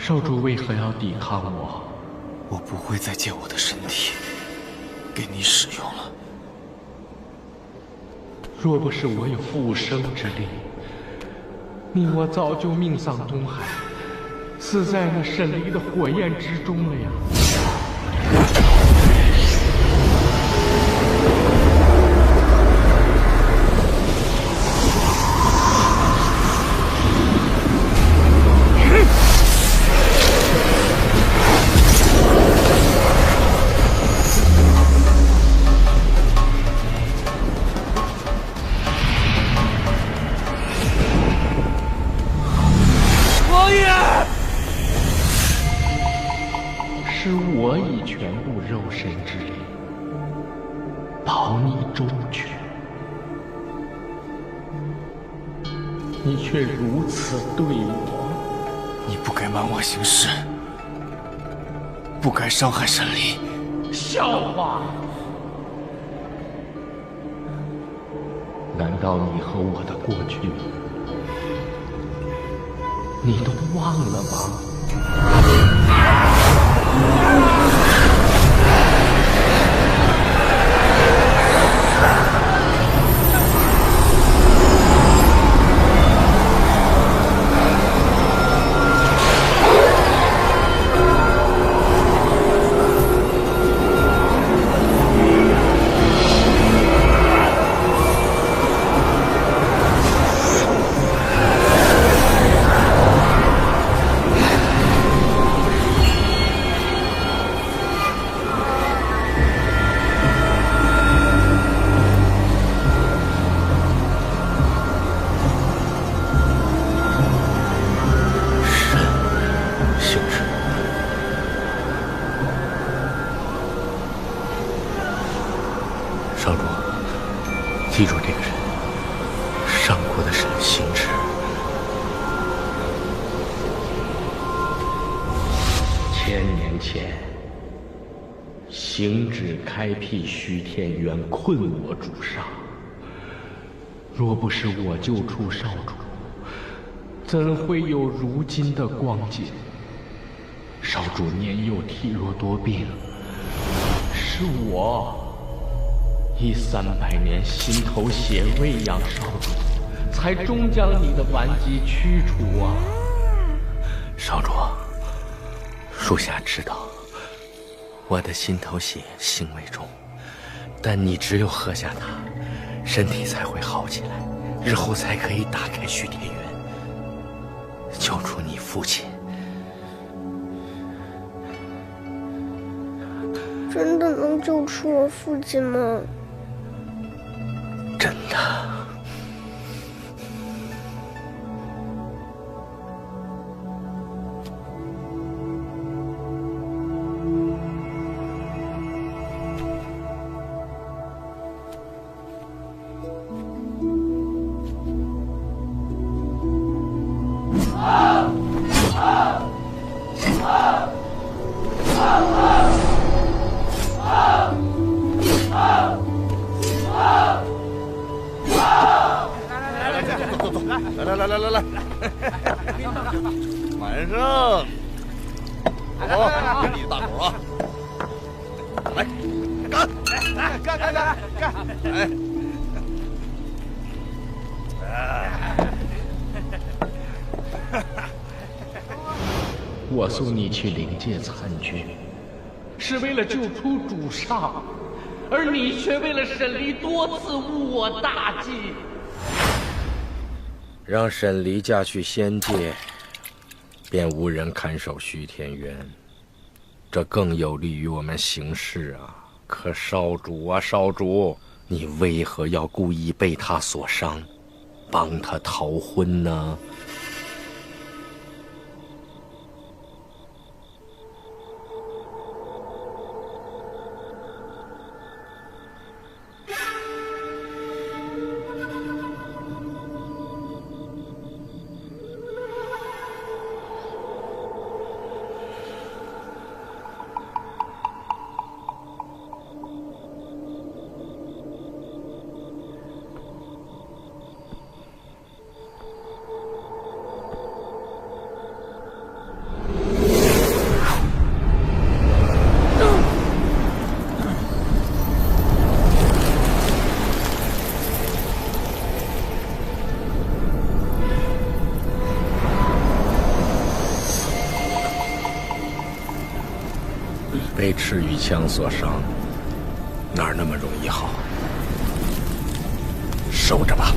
少主为何要抵抗我？我不会再借我的身体给你使用了。若不是我有复生之力，你我早就命丧东海，死在那神离的火焰之中了呀！是我以全部肉身之力保你周全，你却如此对我。你不该瞒我行事，不该伤害神离。笑话！难道你和我的过去，你都忘了吗？少主，记住这个人，上过的神行止。千年前，行止开辟虚天元，困我主上。若不是我救出少主，怎会有如今的光景？少主年幼体弱多病，是我以300年心头血喂养少主，才终将你的顽疾驱除啊！少主，属下知道我的心头血腥为重，但你只有喝下它，身体才会好起来，日后才可以打开虚天元，救出你父亲。真的能救出我父亲吗？真的。来，满上，好，给你大口啊！来，干！我送你去灵界参军，是为了救出主上，而你却为了沈离多次误我大计。让沈离嫁去仙界，便无人看守虚天元，这更有利于我们行事啊。可少主啊，少主，你为何要故意被他所伤，帮他逃婚呢？被赤羽枪所伤，哪儿那么容易好？收着吧。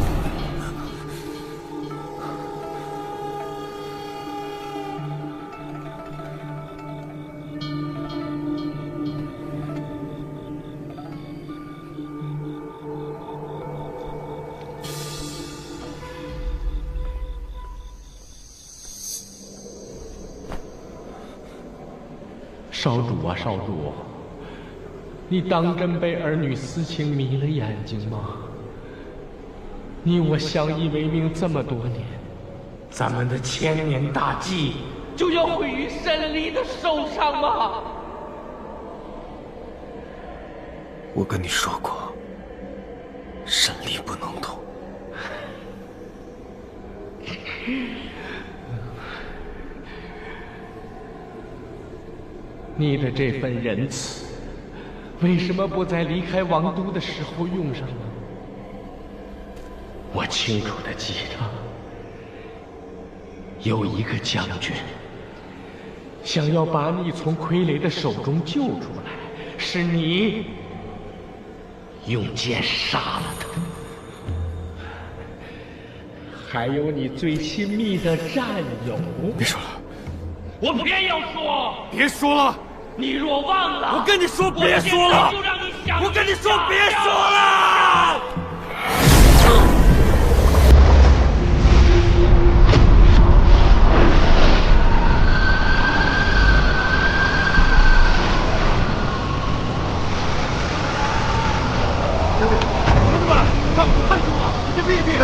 少主啊，少主，你当真被儿女私情迷了眼睛吗？你我相依为命这么多年，咱们的千年大计就要毁于沈离的手上吗？我跟你说过，沈离不能动。你的这份仁慈，为什么不在离开王都的时候用上呢？我清楚地记得，有一个将军想要把你从傀儡的手中救出来，是你用剑杀了他。还有你最亲密的战友。别说了，我偏要说。别说了。你若忘了，我跟你说别说了，我跟你说别说了。兄弟们，看住啊！别走！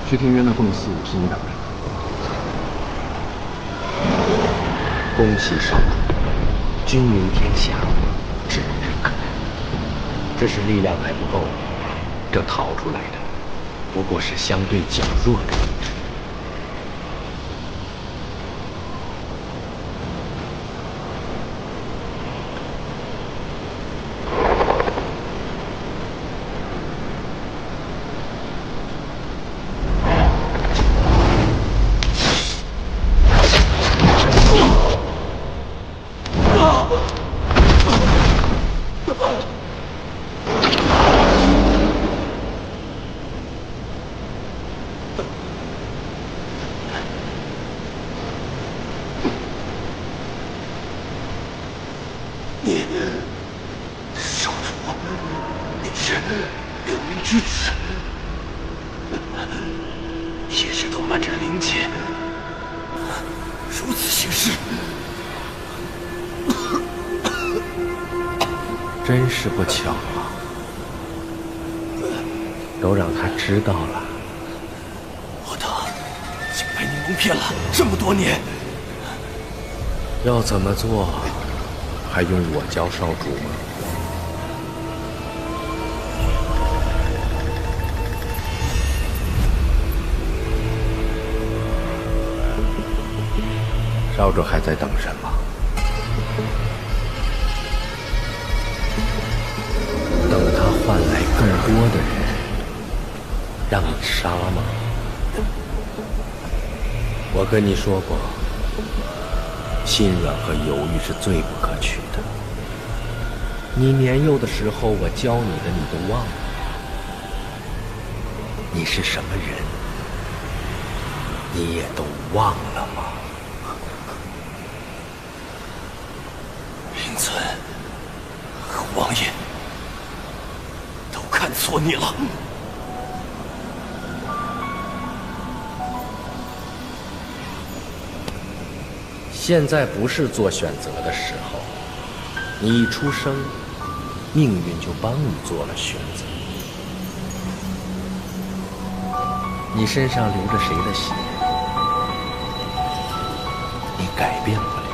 薛天渊的奉祀是你等着。恭喜少主，君临天下，指日可待。只是力量还不够，这逃出来的不过是相对较弱的一支。少主，你是流明之子，也是偷满这灵剑，如此行事，真是不巧啊！都让他知道了。我等竟被你蒙骗了这么多年，要怎么做？还用我教少主吗？少主还在等什么？等他换来更多的人，让你杀吗？我跟你说过，心软和犹豫是最不可取的。你年幼的时候，我教你的，你都忘了。你是什么人，你也都忘了吗？云存和王爷都托你了。现在不是做选择的时候，你一出生，命运就帮你做了选择。你身上流着谁的血，你改变不了。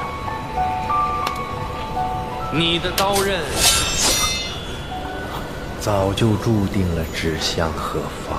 你的刀刃早就注定了指向何方。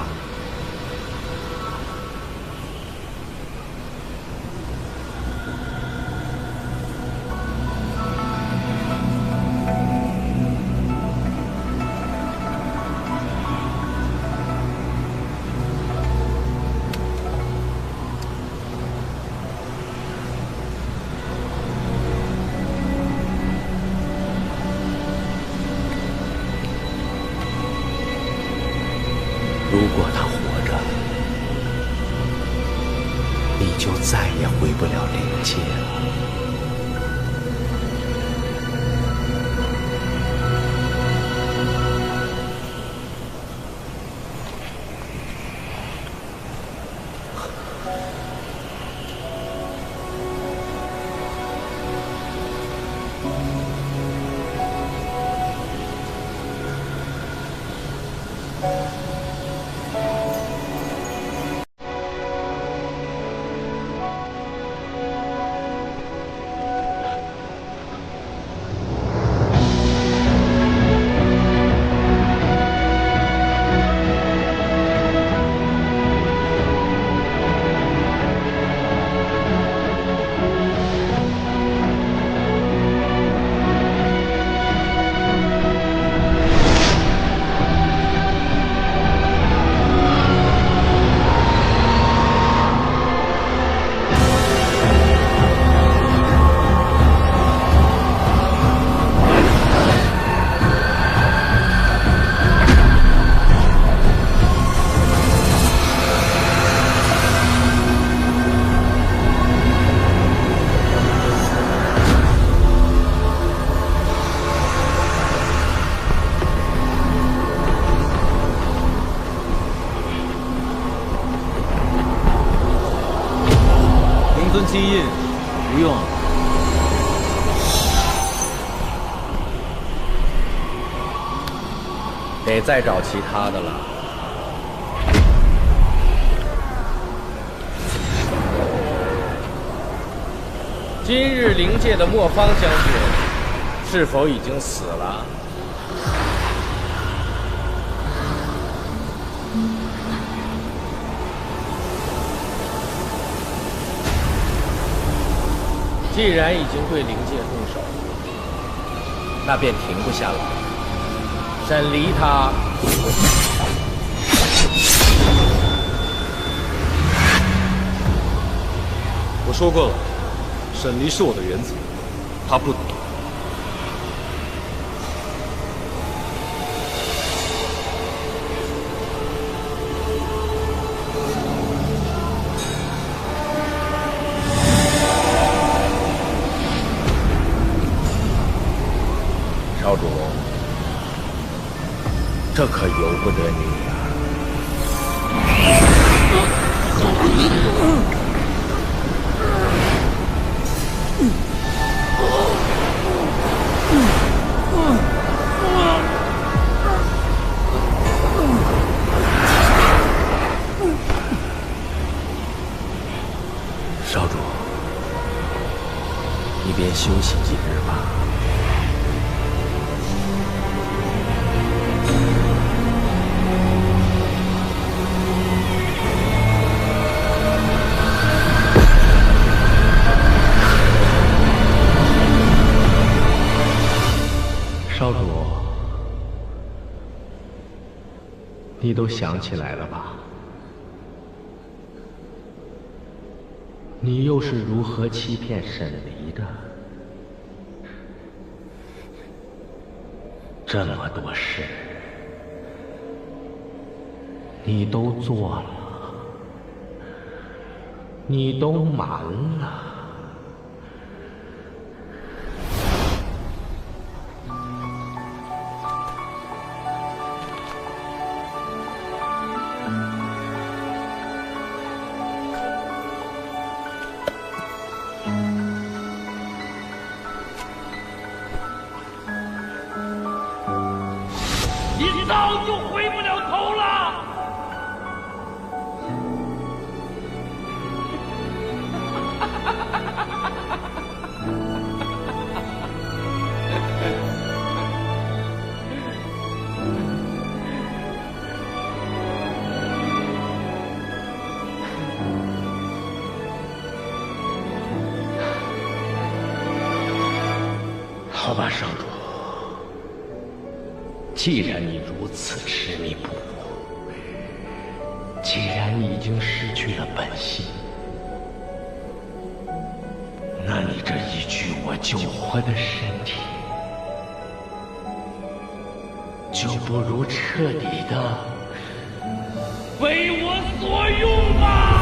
如果他活着，你就再也回不了灵界了。基印，不用。得再找其他的了。今日灵界的莫方将军是否已经死了？既然已经对灵界动手，那便停不下来，审离他。我说过了，沈离是我的原则，他不懂。少主，这可由不得你呀！少主，你便休息几日吧。少主，你都想起来了吧？你又是如何欺骗沈离的？这么多事，你都做了，你都瞒了。早就回不了头了。好吧，少主，既然你如此执迷不悟，既然你已经失去了本心，那你这一具我救活的身体，就不如彻底的为我所用吧。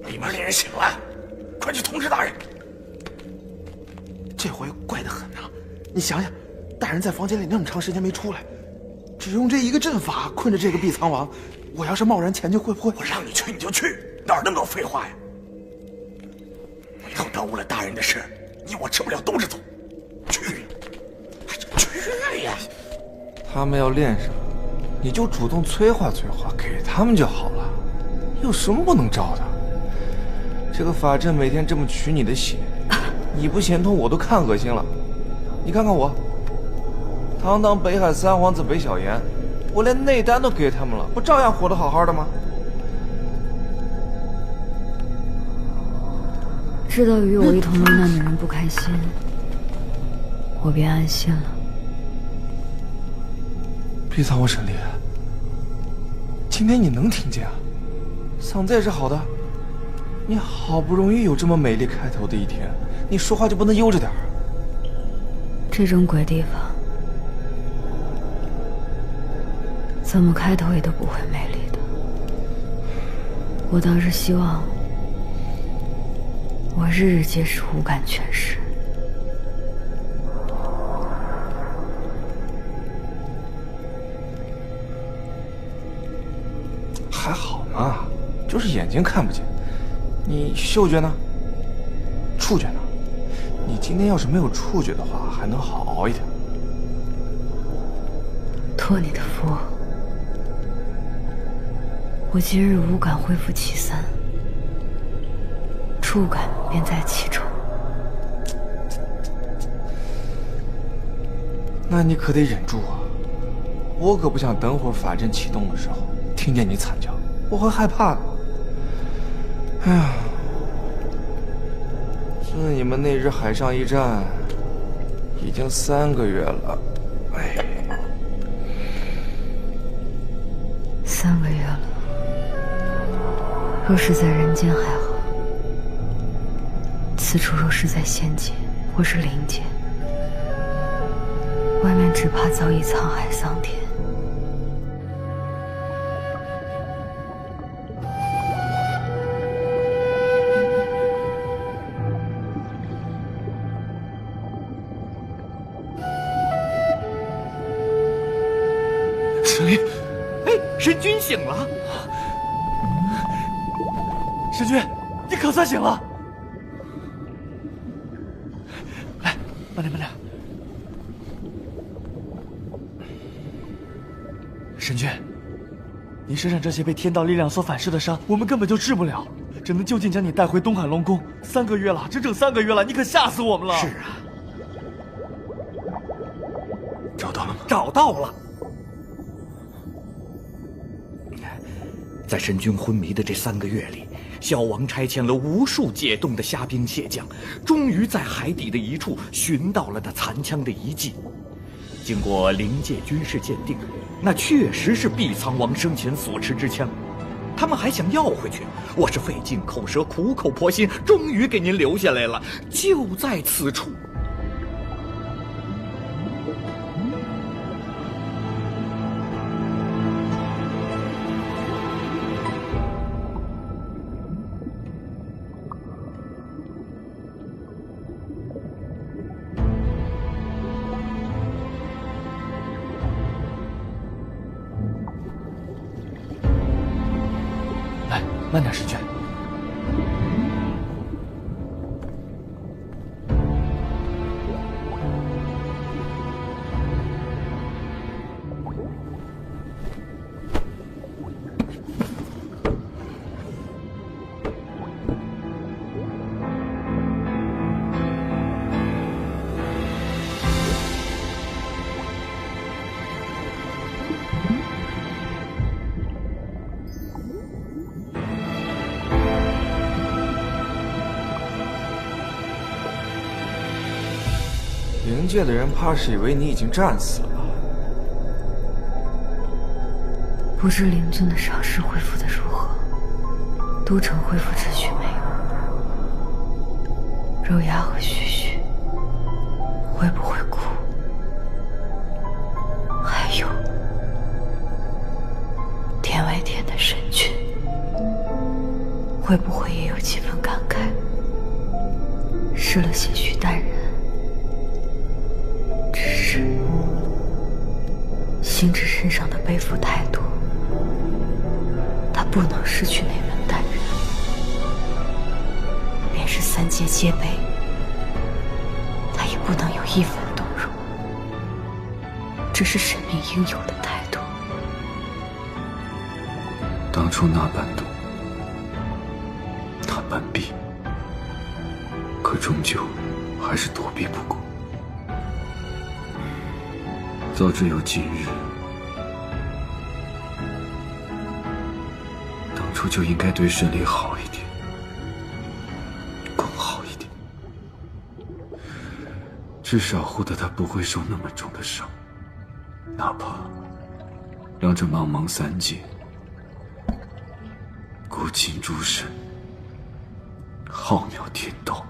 里面那人醒了，快去通知大人。这回怪得很啊！你想想，大人在房间里那么长时间没出来，只用这一个阵法困着这个碧苍王，我要是贸然前去，会不会？我让你去你就去，哪儿那么多废话呀？以后耽误了大人的事，你我吃不了兜着走。去，去呀！他们要练什么，你就主动催化催化，给他们就好了。有什么不能招的？这个法阵每天这么取你的血，你不嫌痛我都看恶心了。你看看我，堂堂北海三皇子北小炎，我连内丹都给他们了，不照样活得好好的吗？知道与我一同落难的人不开心，我便安心了。碧苍王神力，今天你能听见啊？嗓子也是好的。你好不容易有这么美丽开头的一天，你说话就不能悠着点儿？这种鬼地方，怎么开头也都不会美丽的。我倒是希望我日日皆是五感全失。还好嘛，就是眼睛看不见。你嗅觉呢？触觉呢？你今天要是没有触觉的话，还能好熬一点。托你的福，我今日五感恢复其三，触感便在其中。那你可得忍住啊！我可不想等会儿法阵启动的时候听见你惨叫，我会害怕的。哎呀，自你们那日海上一战已经3个月了，哎，3个月了。若是在人间还好，此处若是在仙界或是灵界，外面只怕早已沧海桑田。神君醒了。神君，你可算醒了！来，慢点，慢点。神君，你身上这些被天道力量所反噬的伤，我们根本就治不了，只能就近将你带回东海龙宫。3个月了，整整3个月了，你可吓死我们了！是啊，找到了吗？找到了。在神君昏迷的这3个月里，小王差遣了无数解冻的虾兵蟹将，终于在海底的一处寻到了那残枪的遗迹。经过灵界军事鉴定，那确实是毕苍王生前所持之枪。他们还想要回去，我是费尽口舌，苦口婆心，终于给您留下来了，就在此处。慢点，神君。灵界的人怕是以为你已经战死了。不知灵尊的伤势恢复的如何？都城恢复秩序没有？肉芽和旭旭会不会哭？还有天外天的神君会不会也有几分感慨？失了些许淡然，只是星矢身上的背负太多，他不能失去那份淡然。便是3界皆悲，他也不能有一分动容。这是神明应有的态度。当初那般怒，那般避，可终究还是躲避不过。早知有今日，当初就应该对沈离好一点，更好一点，至少护得他不会受那么重的伤，哪怕让这茫茫3界古今诸神、浩渺天道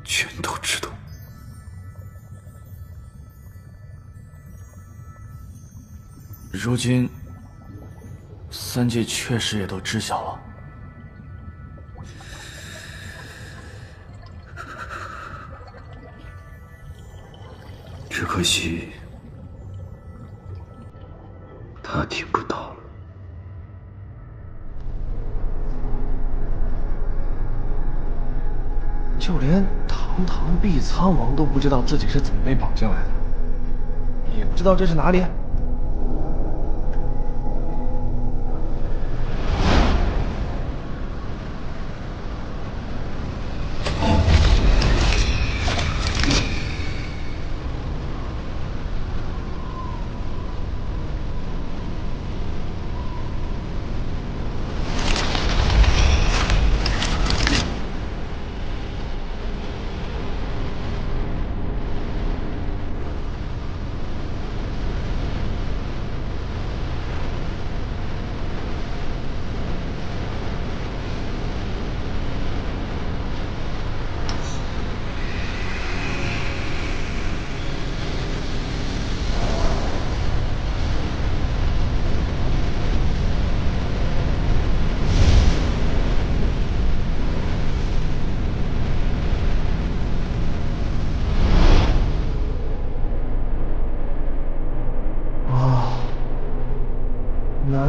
全都知道。如今3界确实也都知晓了。只可惜他听不到了。就连堂堂毕苍王都不知道自己是怎么被绑进来的，也不知道这是哪里。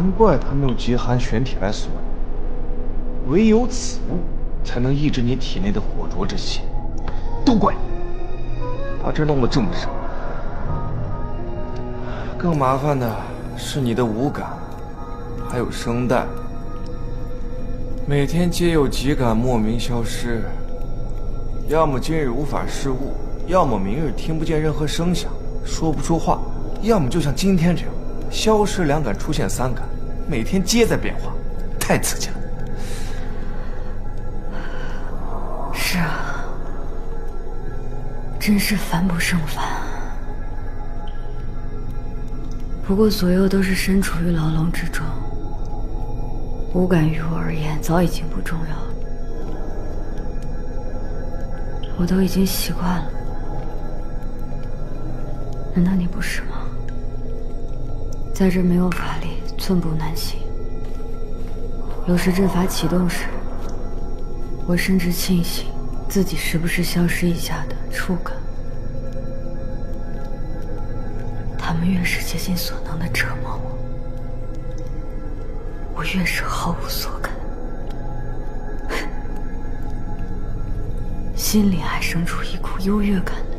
难怪他们用极寒玄铁来锁你，唯有此物才能抑制你体内的火灼之气。都怪你，把这弄得这么深。更麻烦的是你的五感，还有声带，每天皆有几感莫名消失，要么今日无法视物，要么明日听不见任何声响，说不出话，要么就像今天这样，消失两感，出现三感，每天皆在变化，太刺激了。是啊，真是烦不胜烦。不过左右都是身处于牢笼之中，五感于我而言早已经不重要了，我都已经习惯了。难道你不是吗？在这没有法力，寸步难行。有时阵法启动时，我甚至庆幸自己时不时消失一下的触感。他们越是竭尽所能的折磨我越是毫无所感，心里还生出一股优越感来。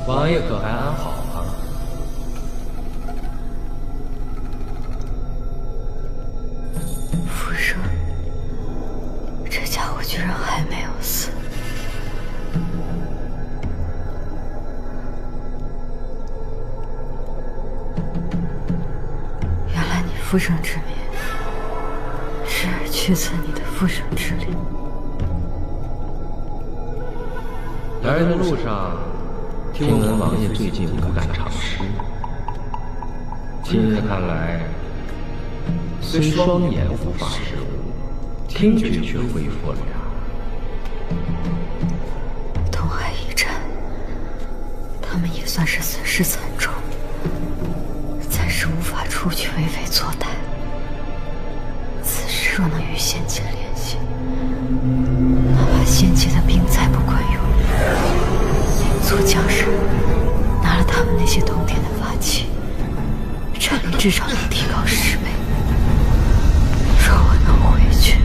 王爷可还安好啊？傅生，这家伙居然还没有死。原来你复生之命，是去赐你的复生之力。来的路上，听闻王爷最近不敢尝试，今日看来，虽双眼无法视物，听觉却恢复了呀。东海一战，他们也算是损失惨重，暂时无法出去为非作歹。此时若能与仙界联系，哪怕仙界的兵再不管用，做江山拿了他们那些通天的法器，战力至少能提高10倍。若我能回去，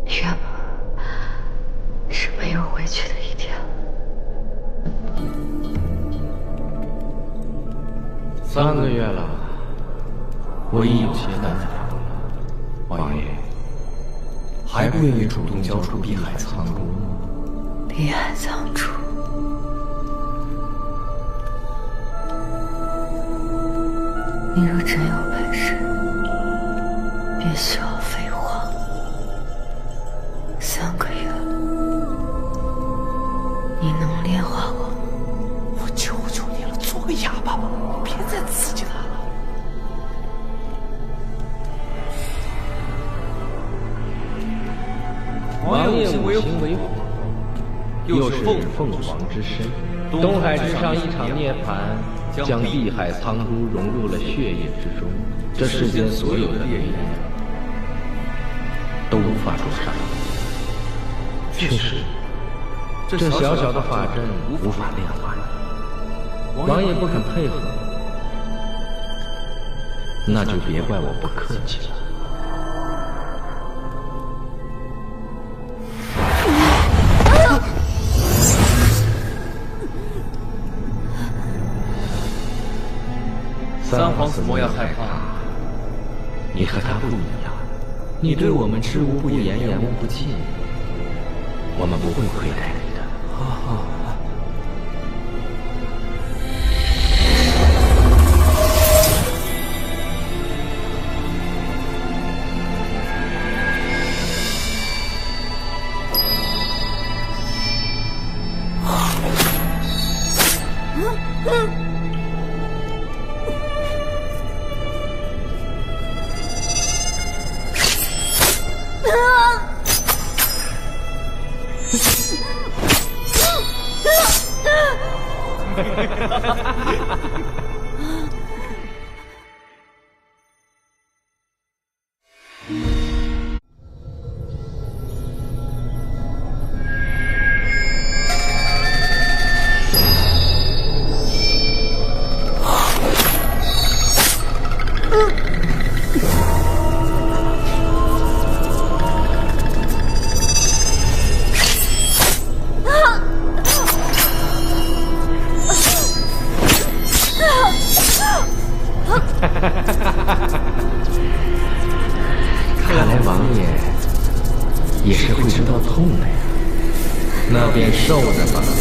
月吗？是没有回去的一天。 3个月了，我已有些难了。王爷，还不愿意主动交出碧海苍珠吗？碧海苍珠，你若真有本事，别需要废话。3个月了，你能炼化我吗？我求求你了，做个哑巴吧，别再刺激他了。王爷五行为火，又是凤凰之身，东海之上一场涅槃，将碧海苍珠融入了血液之中，这世间所有的力量都无法灼伤。确实，这小小的法阵无法炼化你，王爷不肯配合，那就别怪我不客气了。三皇子莫要害怕，你和他不一样，你对我们知无不言，言无不尽，我们不会亏待你的。看来王爷也是会知道痛的呀，那便受着吧。王爷，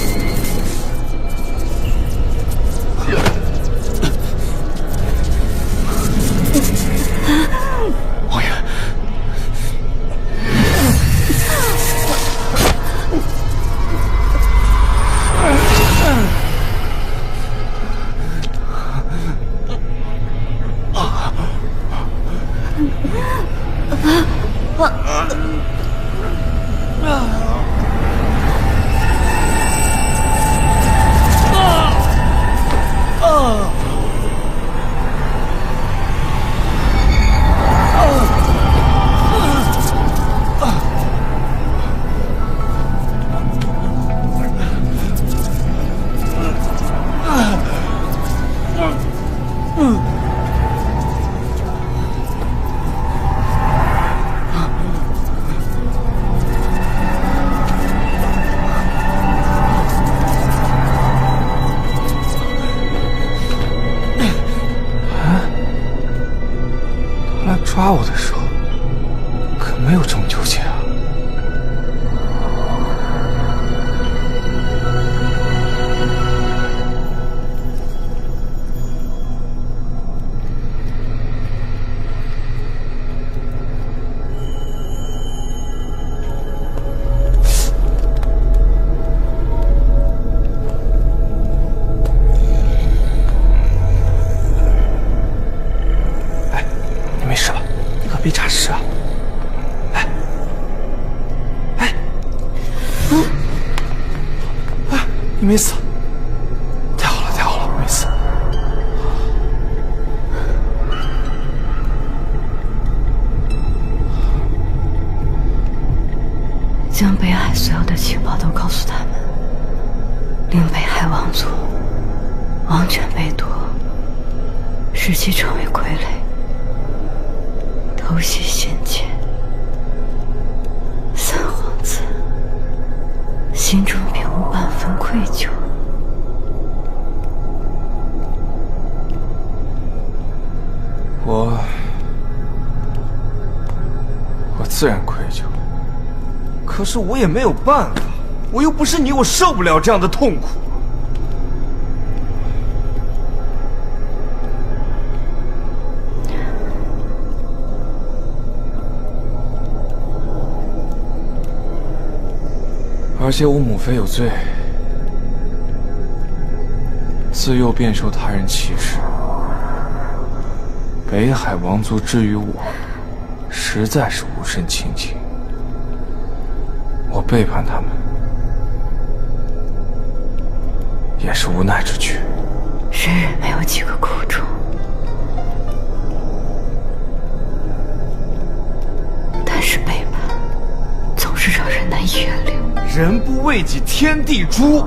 抓我的时候可没有这么纠结啊！哎，你没事吧？喝杯茶试啊！哎，哎，哎，你没死，太好了，太好了，没死。将北海所有的情报都告诉他们，令北海王族王权被夺，使其成为傀儡。偷袭仙界，三皇子心中并无半分愧疚。我自然愧疚，可是我也没有办法，我又不是你，我受不了这样的痛苦。而且我母妃有罪，自幼便受他人歧视。北海王族之于我，实在是无甚亲情。我背叛他们，也是无奈之举。人人没有几个苦衷，但是背叛总是让人难以原谅。人不为己，天地诛。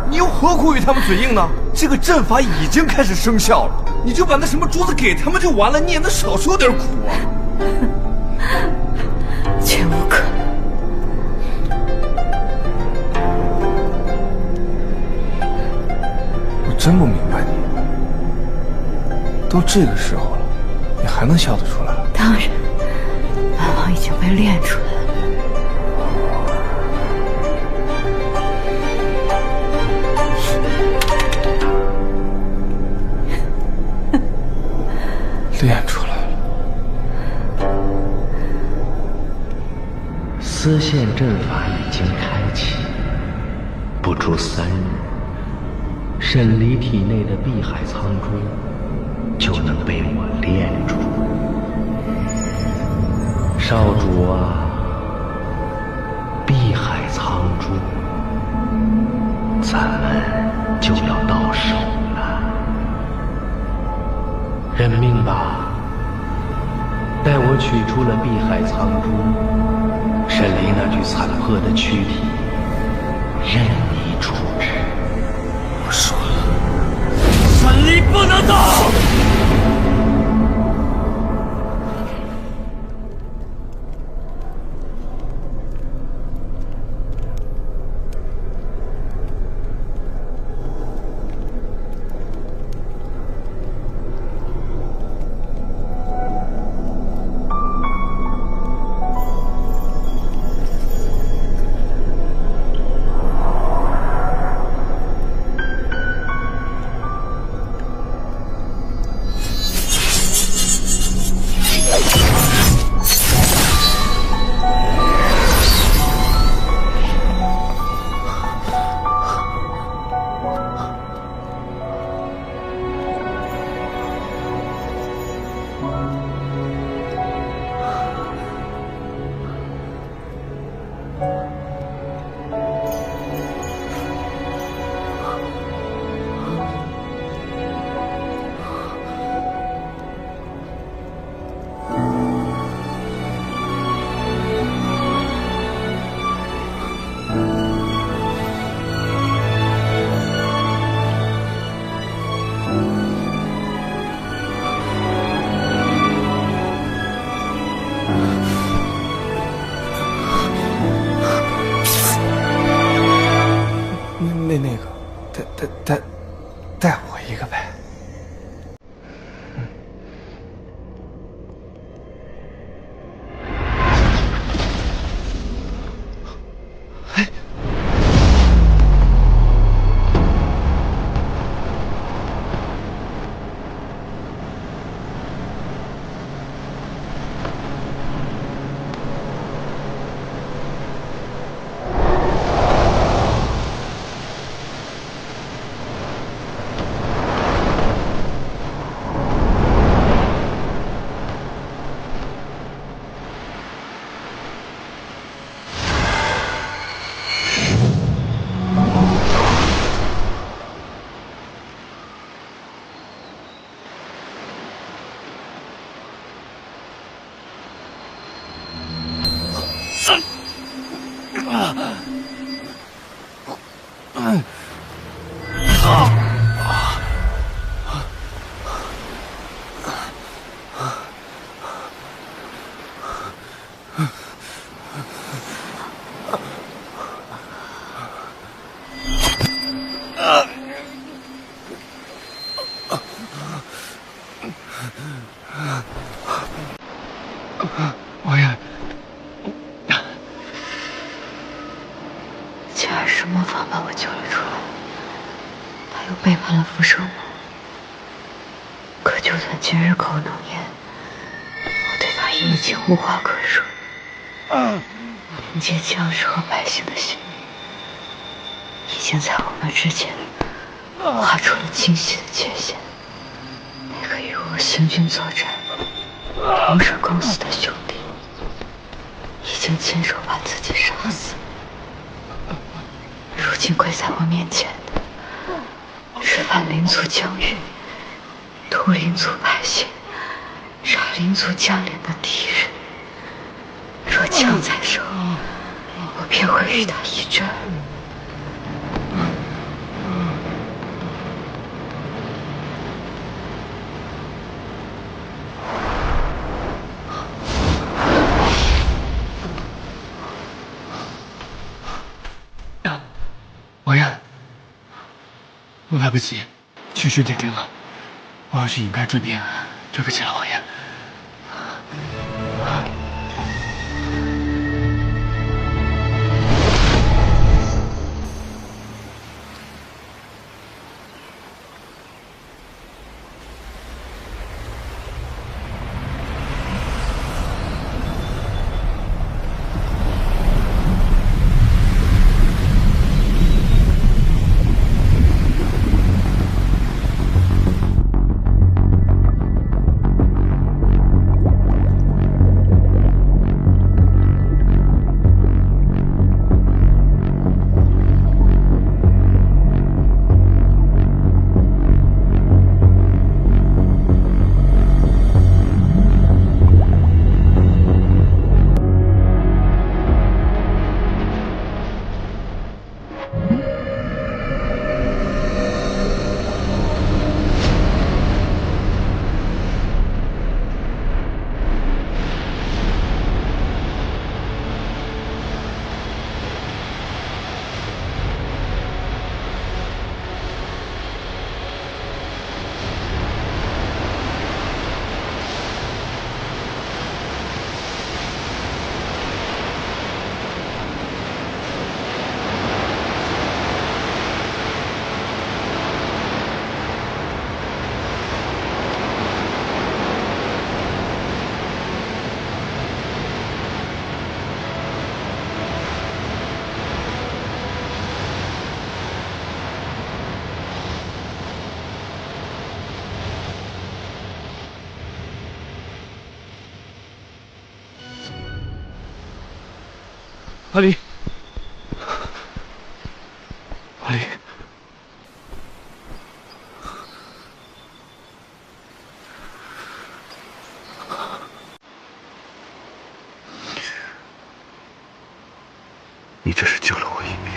你又何苦与他们嘴硬呢？这个阵法已经开始生效了，你就把那什么珠子给他们就完了，你也能少受点苦啊。绝无可能。我真不明白你，都这个时候了，你还能笑得出来？当然，蛮王已经被练出来了。练出来了。丝线阵法已经开启，不出3日，沈离体内的碧海苍珠就能被我炼出。少主啊，碧海苍珠，咱们就要到手了。认命吧！待我取出了碧海苍珠，沈离那具残破的躯体，任你处置。我说了，沈离不能动！带我一个呗。我也。竟然是魔法把我救了出来，他又背叛了福寿魔。可就算今日口能言，我对他已经无话可说。灵界将士和百姓的性命，已经在我们之间画出了清晰的界限。那个与我行军作战、同生共死的兄弟，已经亲手把自己杀死。如今跪在我面前的，是反灵族疆域，屠灵族百姓，杀灵族将领的敌人。若枪在手，我便会与他一战。王爷，来不及，去世点定了。我要去引开追兵，对不起了，王爷。阿离，阿离，你这是救了我一命。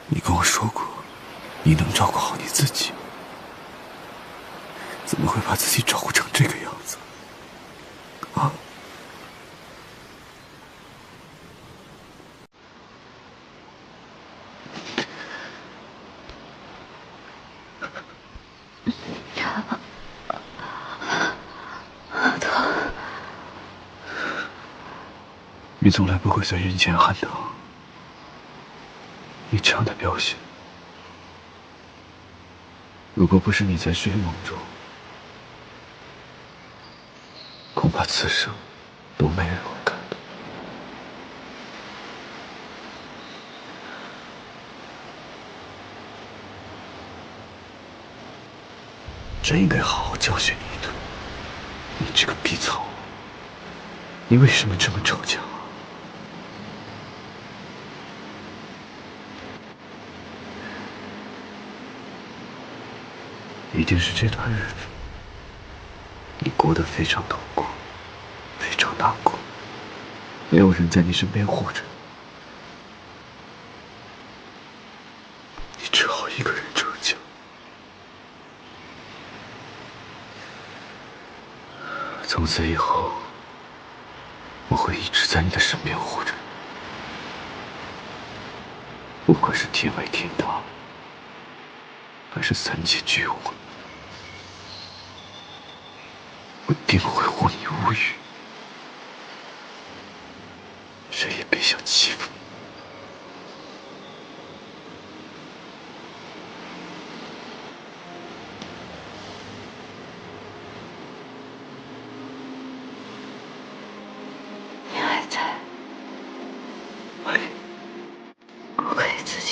你跟我说过，你能照顾好你自己，怎么会把自己照顾成这个样子？啊？你从来不会在人前喊疼。你这样的表现，如果不是你在睡梦中，恐怕此生都没人会看到。真应该好好教训你一顿。你这个逼草，你为什么这么逞强啊？一定是这段日子，你过得非常痛苦，非常难过，没有人在你身边护着你，只好一个人逞强。从此以后，我会一直在你的身边护着你，不管是天为天塌，还是三界绝亡，我定会护你无虞，谁也别想欺负你。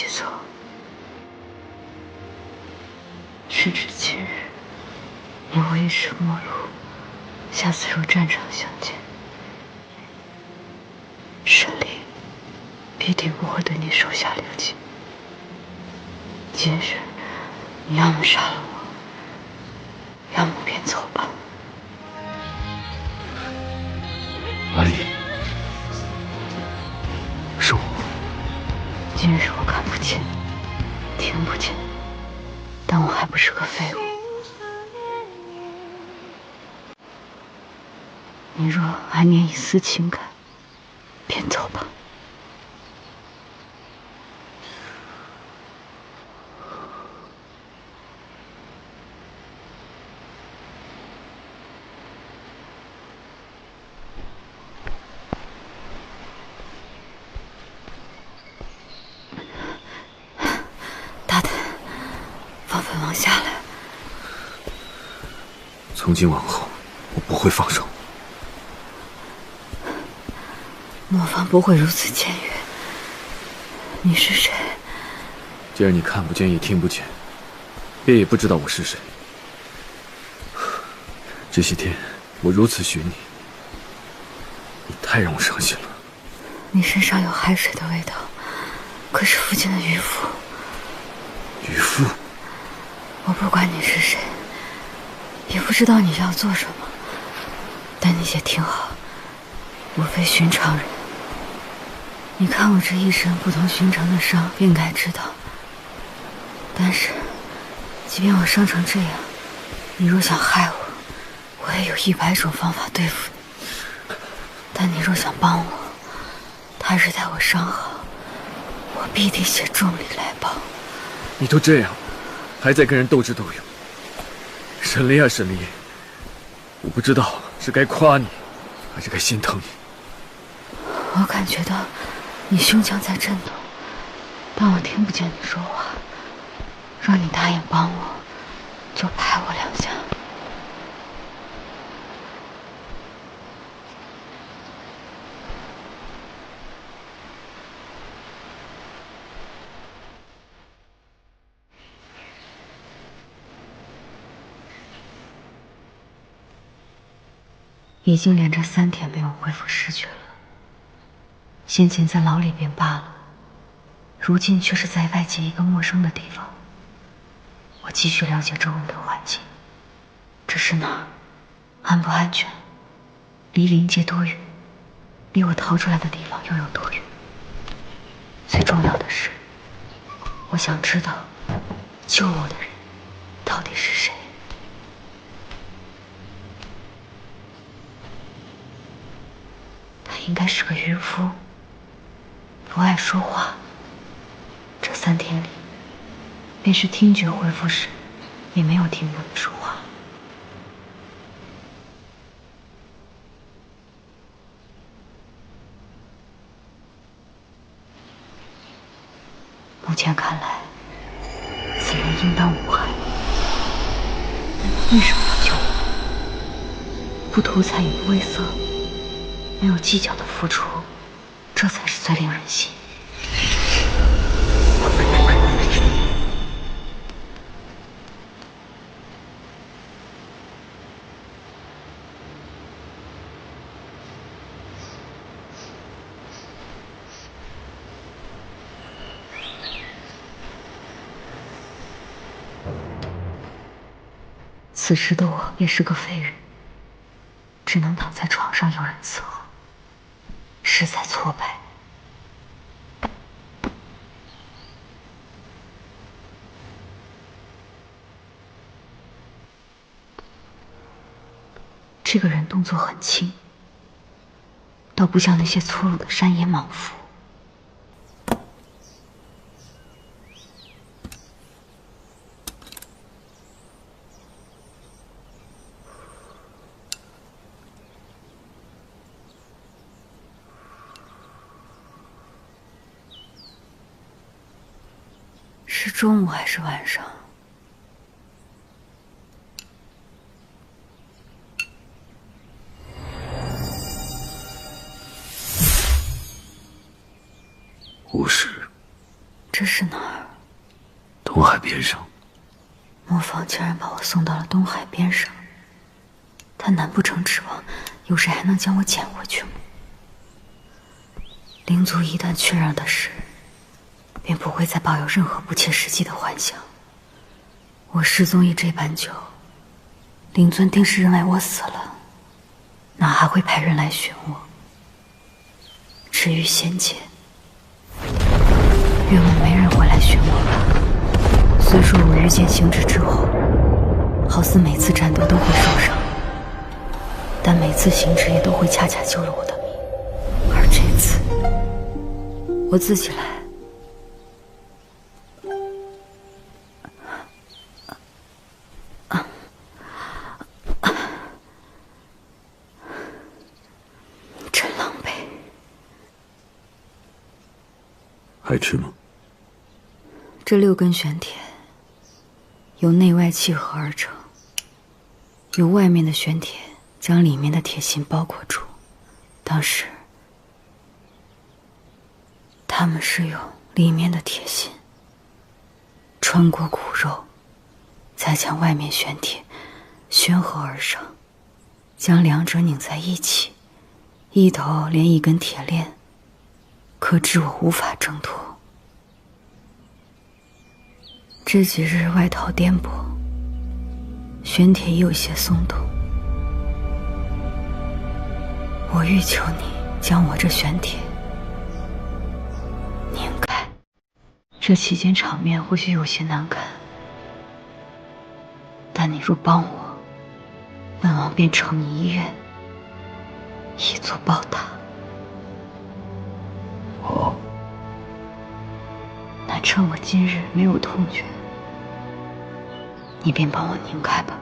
记错。时至今日，你我一时陌路，下次若战场相见，沈离必定不会对你手下留情。今日你要么杀了我，要么便走吧。阿离，是我。今日我看不见，听不见，但我还不是个废物。你若还念一丝情感，便走吧。大胆，放本王下来。从今往后，我不会放手。莫方不会如此僭越。你是谁？既然你看不见也听不见，便也不知道我是谁。这些天我如此寻你，你太让我伤心了。你身上有海水的味道，可是附近的渔夫。渔夫？我不管你是谁，也不知道你要做什么，但你且听好，我非寻常人。你看我这一身不同寻常的伤，便该知道。但是，即便我伤成这样，你若想害我，我也有100种方法对付你。但你若想帮我，他日待我伤好，我必定写重礼来报。你都这样了，还在跟人斗智斗勇。沈离啊沈离，我不知道是该夸你，还是该心疼你。我感觉到你胸腔在震动，但我听不见你说话。若你答应帮我，就拍我2下。已经连着3天没有恢复视觉了。先前在牢里便罢了，如今却是在外界一个陌生的地方。我继续了解周围的环境，这是哪儿？安不安全？离灵界多远？离我逃出来的地方又有多远？最重要的是，我想知道救我的人到底是谁。他应该是个渔夫，不爱说话。这3天里，便是听觉恢复时，也没有听过你说话。目前看来，此人应当无害。为什么要救我？不图财也不为色，没有计较的付出，这才是最令人吸引。此时的我也是个废人，只能躺在床上有人伺候，实在挫败。这个人动作很轻，倒不像那些粗鲁的山野莽夫。是中午还是晚上？5时。这是哪哪儿？东海边上。魔方竟然把我送到了东海边上，他难不成指望有谁还能将我捡回去吗？灵族一旦确认的事，便不会再抱有任何不切实际的幻想。我失踪已这般久，灵尊定是认为我死了，哪还会派人来寻我？至于仙界，愿望没人会来寻我吧。虽说我御剑行止之后，好似每次战斗都会受伤，但每次行止也都会恰恰救了我的命。而这次，我自己来。真狼狈。还吃吗？这6根玄铁由内外契合而成，由外面的玄铁将里面的铁心包裹住。当时，他们是用里面的铁心穿过骨肉，再将外面玄铁宣合而上，将两者拧在一起，一头连一根铁链，可致我无法挣脱。这几日外逃颠簸，玄铁已有些松动。我欲求你将我这玄铁拧开。这期间场面或许有些难看，但你若帮我，本王便承你一愿，以作报答。好。那趁我今日没有痛觉，你便帮我拧开吧。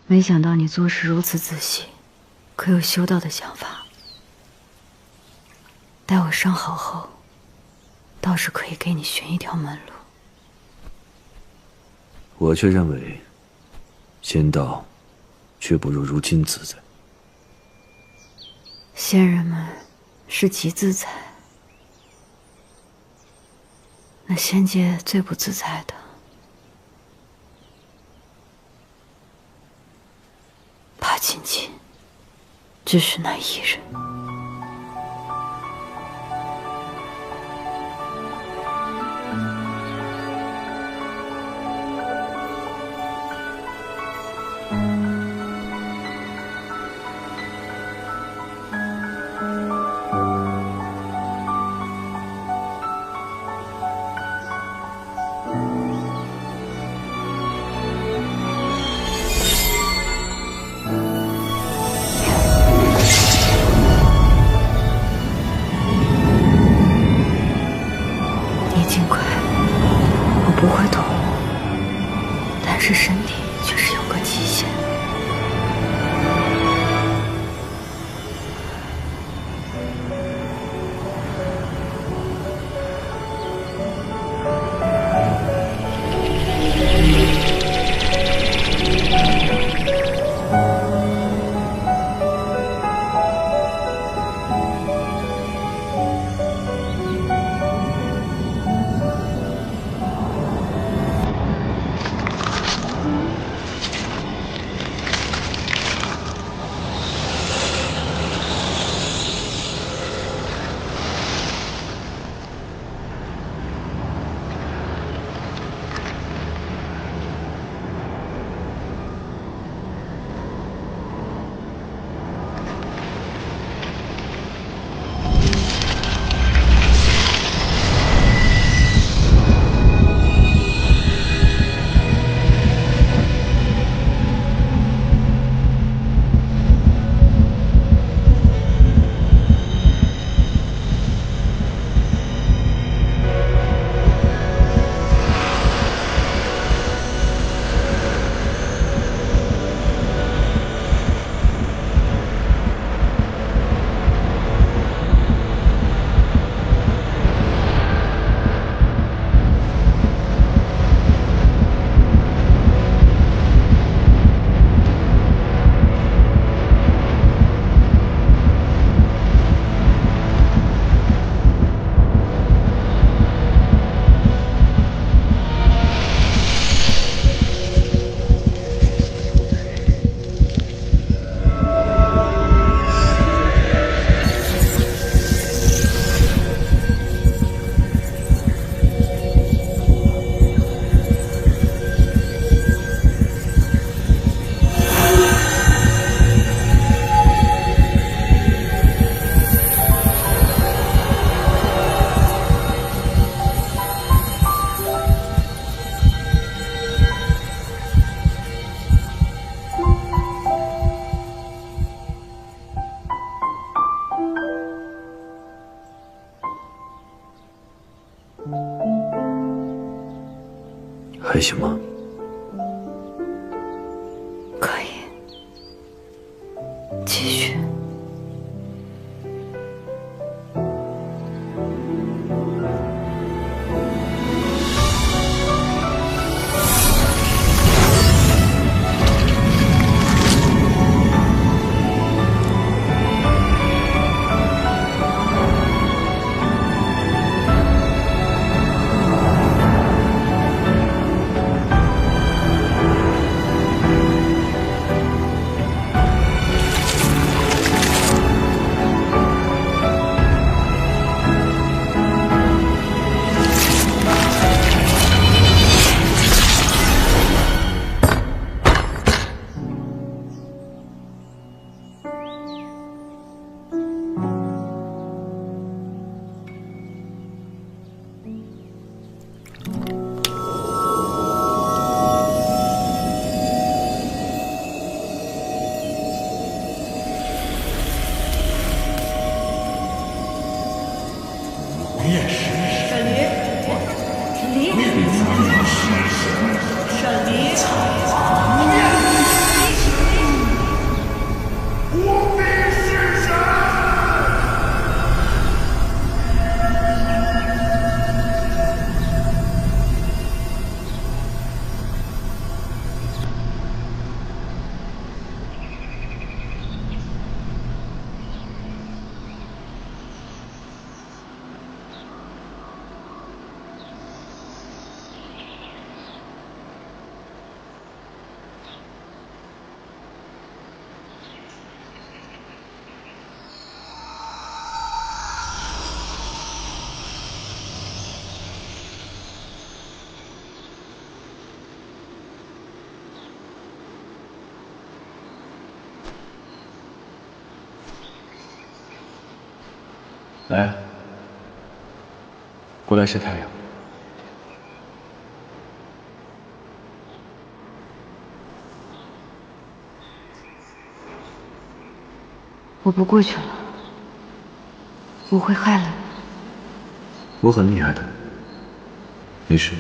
没想到你做事如此仔细，可有修道的想法。待我伤好后，倒是可以给你寻一条门路。我却认为，仙道却不如今自在。仙人们是极自在，那仙界最不自在的，怕仅仅只是那一人。不会痛，但是身体却是有个极限。还行吗？可以，继续。来啊，过来晒太阳。我不过去了，我会害了你。我很厉害的，没事。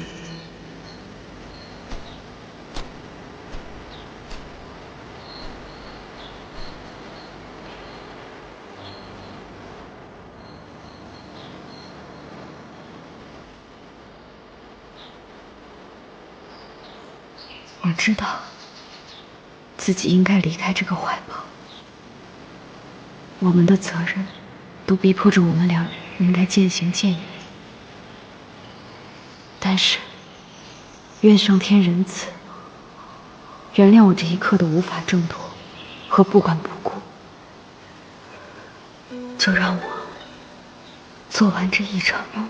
我知道自己应该离开这个怀抱，我们的责任都逼迫着我们两人应该渐行渐远。但是，愿上天仁慈，原谅我这一刻的无法挣脱和不管不顾。就让我做完这一场梦。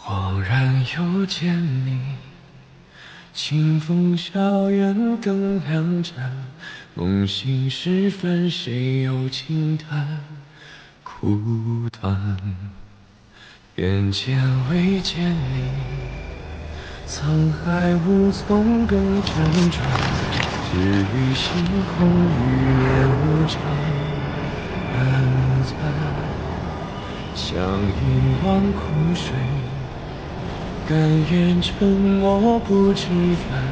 恍然又见你，清风校园灯亮着，梦醒时分，谁又轻叹苦短？眼前未见你，沧海无从更辗转，只与星空余年无常安暂。相依望苦水，甘愿沉默不知返，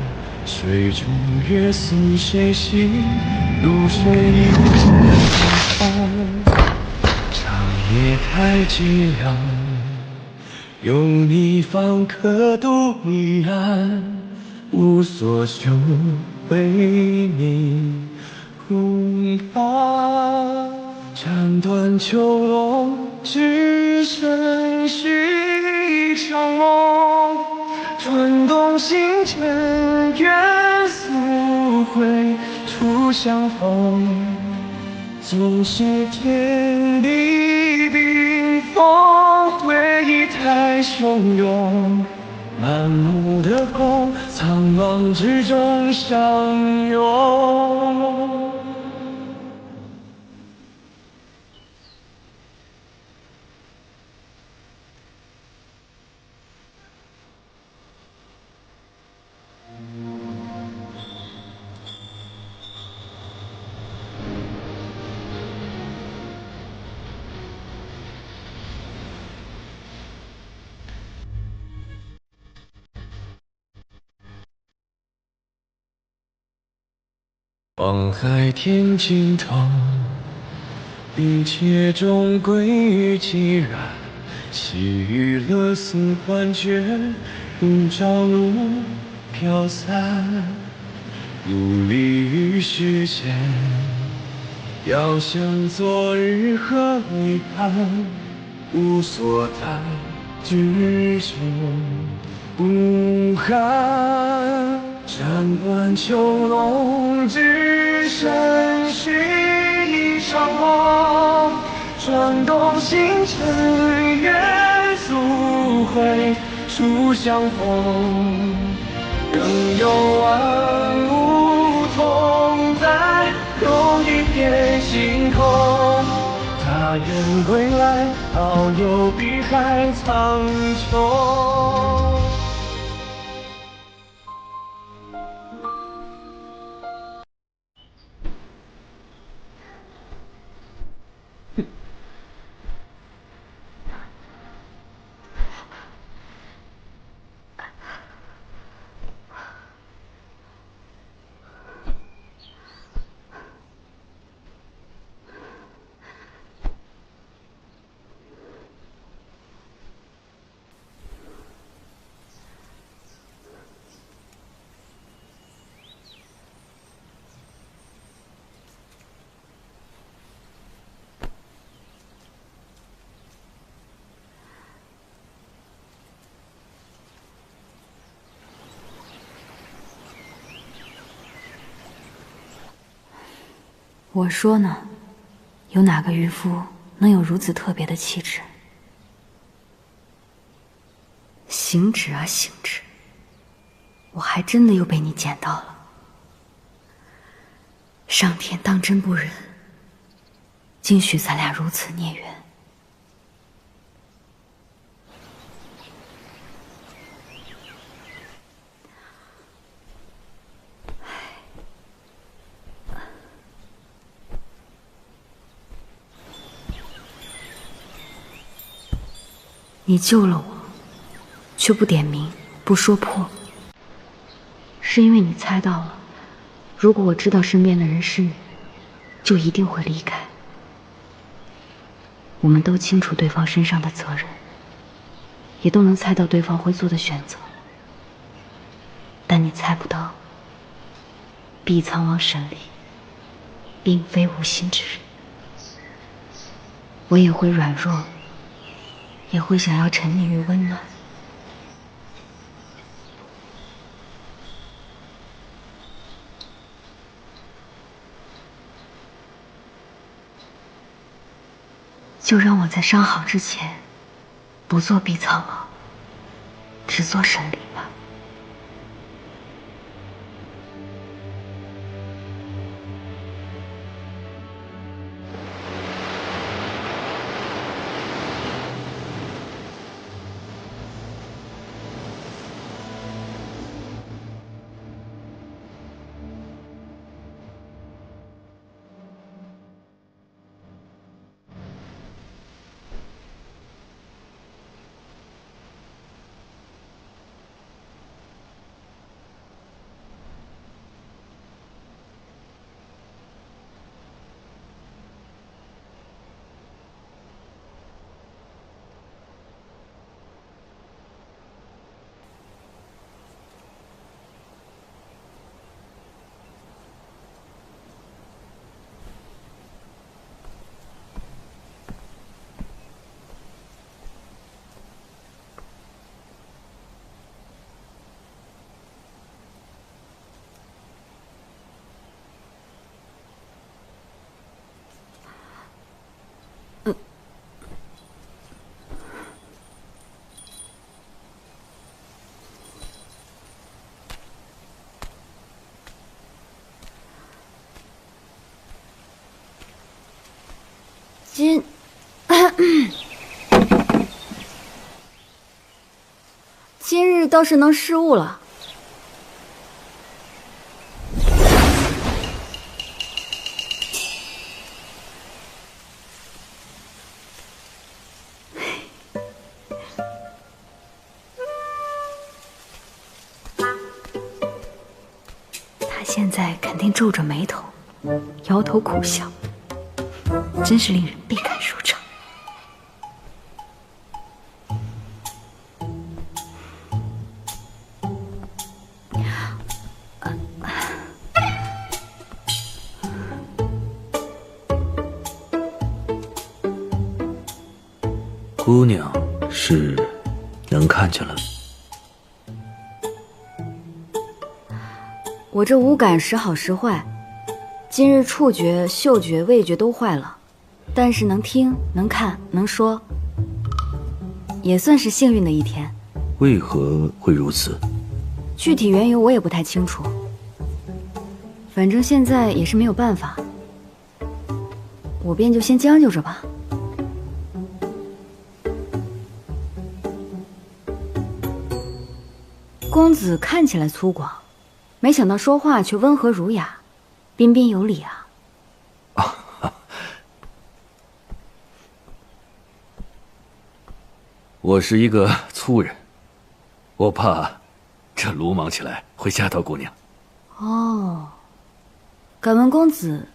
水中月诉谁心，路水无痕。长夜太寂寥，有你方可度彼岸，无所求，为你空乏。斩断秋落，只剩续一场梦，穿动心间，愿速回，初相逢，今是天地冰封，回忆太汹涌，满目的风，苍茫之中相拥。望海天尽头，一切终归于寂然。细雨勒送幻觉，如朝露飘散。努力于世间，遥想昨日何为盼，无所谈，只求无憾。斩断囚笼，只剩续一场梦，转动星辰，愿速回初相逢。仍有万物同在，同一片星空。他愿归来，遨游碧海苍穹。我说呢，有哪个渔夫能有如此特别的气质？行止啊行止，我还真的又被你捡到了。上天当真不仁，竟许咱俩如此孽缘。你救了我，却不点名，不说破，是因为你猜到了，如果我知道身边的人是你，就一定会离开。我们都清楚对方身上的责任，也都能猜到对方会做的选择，但你猜不到，碧苍王沈离并非无心之人。我也会软弱，也会想要沉溺于温暖。就让我在伤好之前，不做碧苍王，只做沈离吧。今日倒是能失误了。他现在肯定皱着眉头，摇头苦笑，真是令人倍感舒畅。姑娘是能看见了。我这五感时好时坏，今日触觉、嗅觉、味觉都坏了，但是能听、能看、能说，也算是幸运的一天。为何会如此？具体缘由我也不太清楚，反正现在也是没有办法，我便就先将就着吧。公子看起来粗犷，没想到说话却温和儒雅，彬彬有礼啊！我是一个粗人，我怕这鲁莽起来会吓到姑娘。哦，敢问公子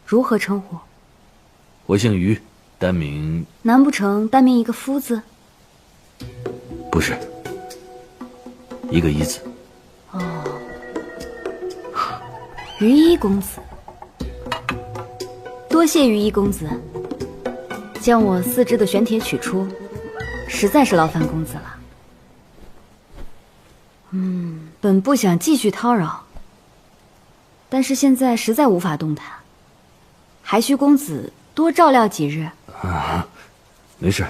如何称呼？我姓于，单名……难不成单名一个夫字？不是，一个一字。哦，于一公子，多谢于一公子，将我4只的玄铁取出，实在是劳烦公子了。本不想继续叨扰，但是现在实在无法动弹，还需公子多照料几日。没事。